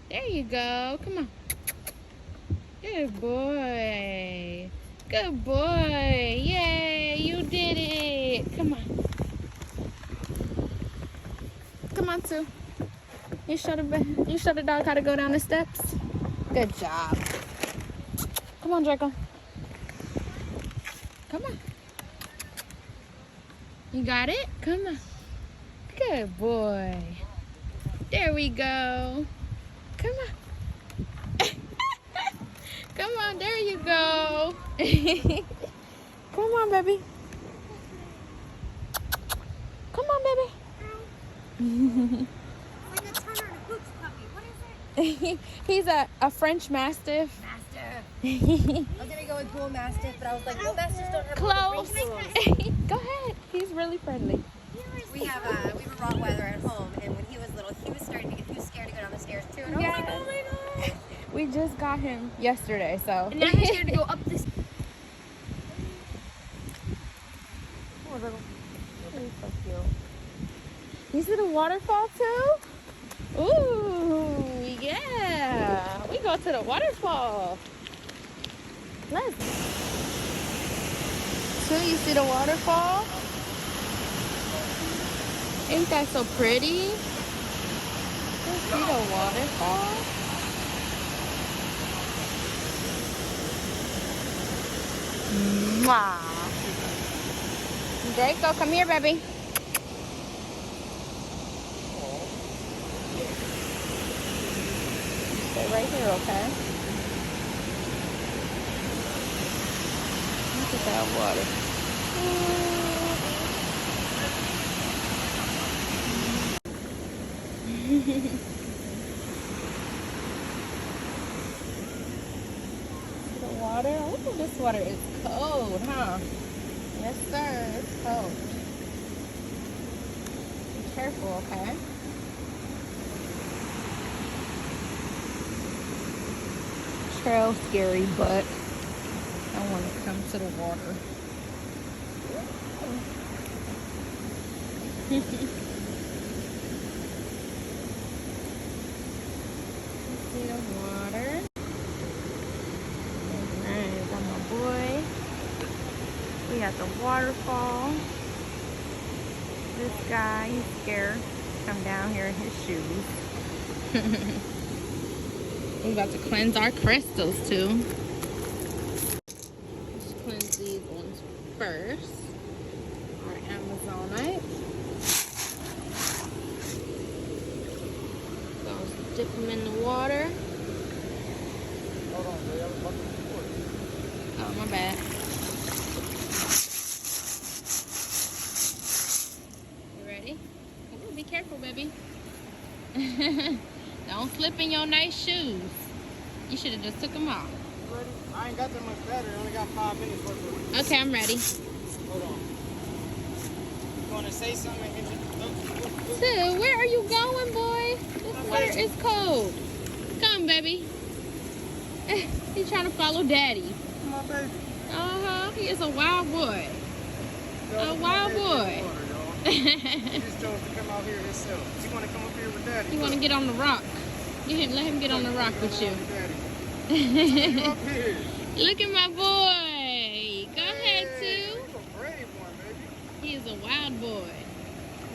There you go. Come on. Good boy. Good boy. Yay, you did it. Come on. Come on, Sue. You show the dog how to go down the steps. Good job. Come on, Draco. Come on. You got it? Come on. Good boy. There we go. Come on. Come on, there you go. Come on, baby. Come on, baby. Like a Turner and a Hoops puppy. What is it? He's a French Mastiff. Mastiff. I was gonna go with Bull Mastiff, but I was like, Bull Mastiffs don't have Close. rules. Go ahead. He's really friendly. We have a Rottweiler at home, and when he was little, he was starting to get too scared to go down the stairs too. And I was like, oh my god. We just got him yesterday, so. And now he's scared to go up this. He's so cute. You see the waterfall too? Ooh, yeah. We go to the waterfall. Let's. So you see the waterfall? Ain't that so pretty? You see the waterfall? Mwah. Draco, come here, baby. Stay right here, okay? Look at that water. The water? Oh, this water is cold, huh? Yes, sir. It's cold. Be careful, okay? Trail scary, but I want to come to the water. See the water. Alright, got my boy. We got the waterfall. This guy, he's scared to come down here in his shoes. We're about to cleanse our crystals too. Let's cleanse these ones first. Our Amazonite. So dip them in the water. Hold on, Jay. I was about to record. Oh, my bad. You ready? Ooh, be careful, baby. Don't slip in your nice shoes. You should have just took them off. You ready? I ain't got that much battery. I only got 5 minutes worth of it. Okay, I'm ready. Hold on. You want to say something? Sue, where are you going, boy? This water is cold. Come, baby. He's trying to follow daddy. Come on, baby. Uh-huh. He is a wild boy. A wild boy. He just chose to come out here himself. You want to come up here with daddy? You want to get on the rock. Let him get on the rock with you. You up here. Look at my boy. Go ahead, Sue. You're a brave one, baby. He is a wild boy.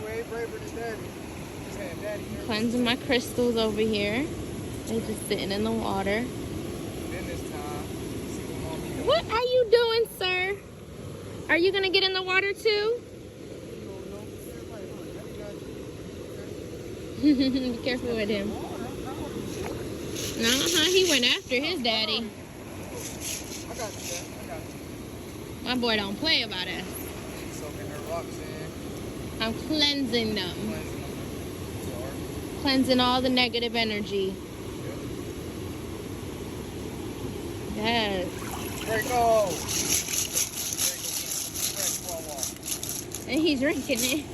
Way braver than daddy. Just had daddy here. Cleansing my crystals over here. They just sitting in the water. Then this time, see what mommy does. What are you doing, sir? Are you going to get in the water too? Be careful with him. Uh-huh, he went after his daddy. I got you, Dad. I got you. My boy don't play about us. Soaking her rocks in. I'm cleansing them. Cleansing them. Cleansing all the negative energy. Yes. Draco! And he's drinking it.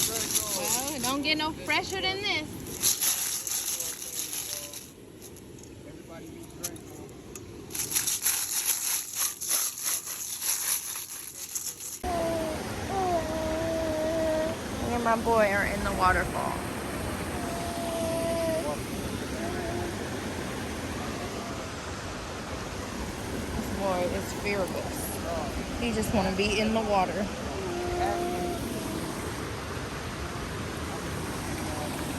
Draco! Well, it don't get no fresher than this. Everybody be Draco. Me and my boy are in the waterfall. boy is fearless. He just want to be in the water.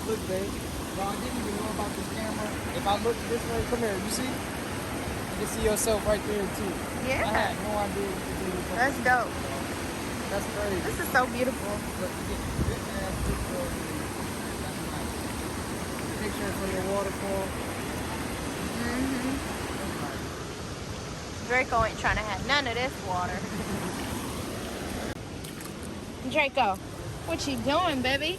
Look, babe. Bro, I didn't even know about this camera. If I look this way, come here. You see? You can see yourself right there too. Yeah. I had no idea what to do with that. That's dope. That's crazy. This is so beautiful. Look, get this ass picture. That's nice. Picture for your waterfall. Draco ain't trying to have none of this water. Draco, what you doing, baby?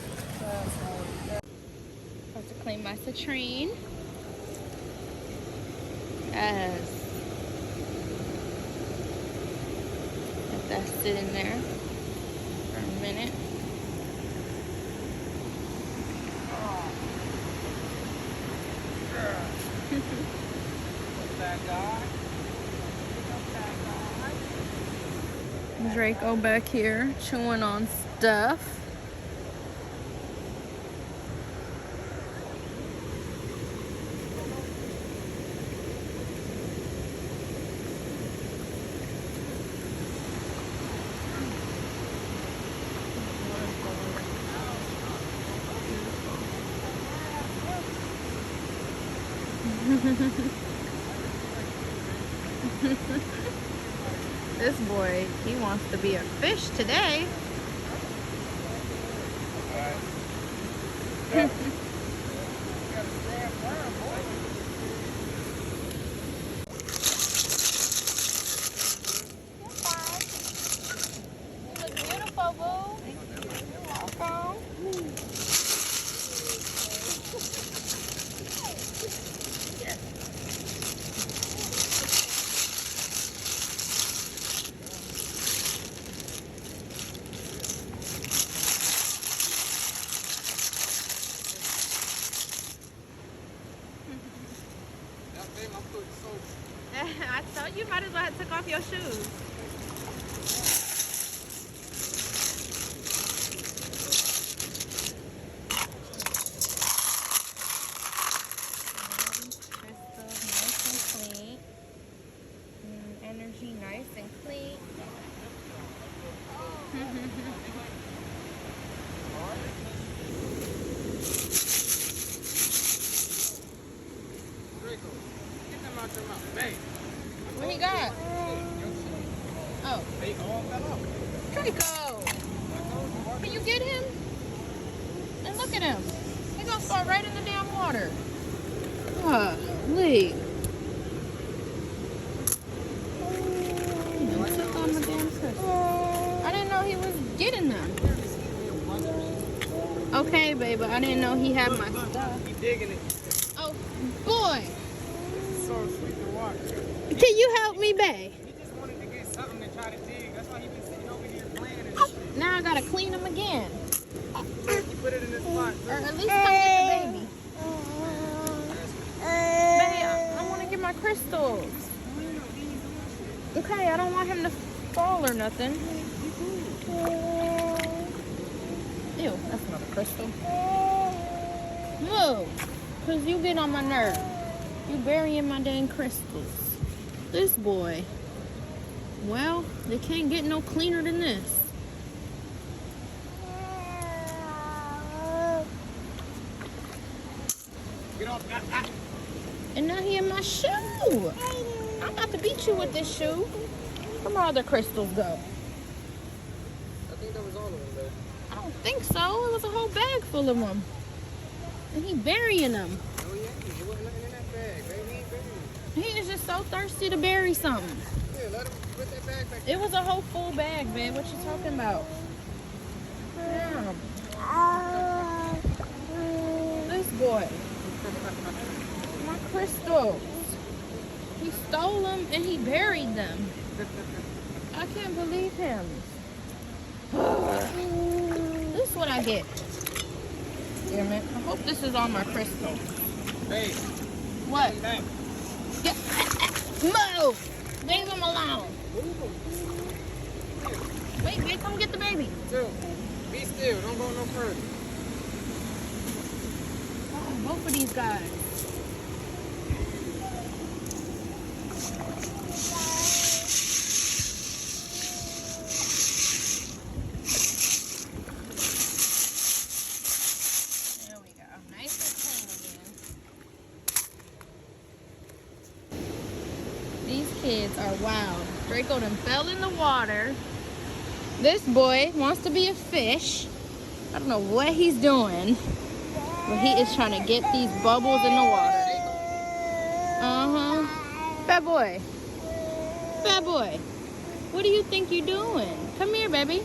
About to clean my citrine. Yes. Let that sit in there for a minute. Draco back here chewing on stuff. This boy, he wants to be a fish today. You look beautiful, boo. You're welcome. I thought you might as well have took off your shoes. Crystal, nice and clean. Energy, nice and clean. Get them out your mouth, babe. What he got? Oh, They all fell off. Draco! Can you get him? And look at him. He's gonna start right in the damn water. Lee. He took on the damn fish. I didn't know he was getting them. Okay, babe, but I didn't know he had my stuff. He digging it. Oh, boy. It's so sweet to watch. Can you help me, babe? He just wanted to get something to try to dig. That's why he been sitting over here playing and shit. Now I gotta clean him again. He put it in his spot. Or at least come get the baby. Babe, I want to get my crystals. Okay, I don't want him to fall or nothing. Ew, that's not a crystal. Move, because you get on my nerve. You burying my dang crystals. This boy. Well, they can't get no cleaner than this. Get off. And now he in my shoe. I'm about to beat you with this shoe. Where my other crystals go? I think that was all of them, though. I don't think so. It was a whole bag full of them. And he burying them. Oh, yeah. There wasn't nothing in that bag, baby. He ain't burying it. He is just so thirsty to bury something. Yeah, let him put that bag back. It was a whole full bag, man. What you talking about? Damn. This boy. My crystals. He stole them and he buried them. I can't believe him. This is what I get. Damn it. I hope this is on my crystal. Hey, What? come back. Move! Leave him alone. Wait, wait, come get the baby. Chill. Be still. Don't go no further. Oh, both of these guys. Draco done fell in the water. This boy wants to be a fish. I don't know what he's doing, but he is trying to get these bubbles in the water. Fat boy. Fat boy. What do you think you're doing? Come here, baby.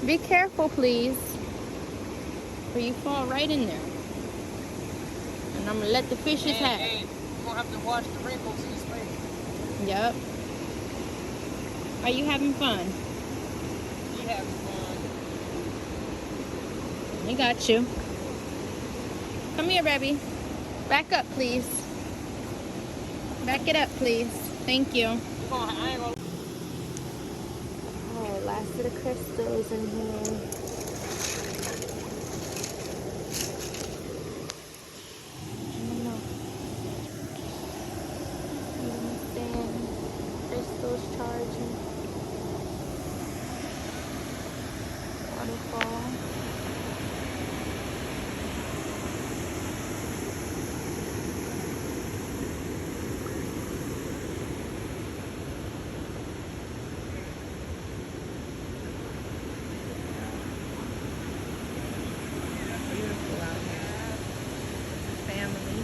Be careful, please. Or you fall right in there. And I'm gonna let the fishes have it. Hey, you're gonna have to wash the wrinkles in his face. Yep. Are you having fun? You having fun? I got you. Come here, baby. Back up, please. Back it up, please. Thank you. Come on, I ain't gonna... Oh, last of the crystals in here. Crystals charging. Waterfall. Beautiful out here. Family.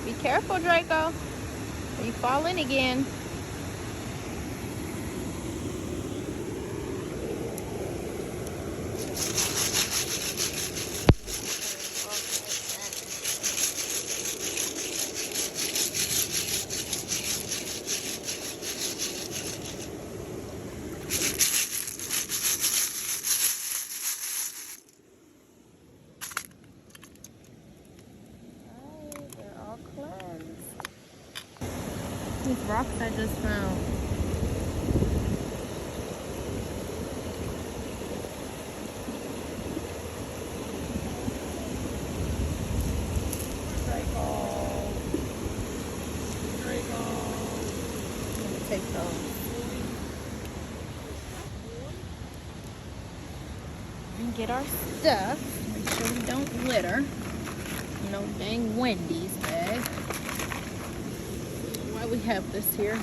Be careful, Draco. You fall in again. They're all cleansed. These rocks I just found. Draco. Let me take those. And get our stuff. Make sure we don't litter. No dang Wendy's bag. Why we have this here?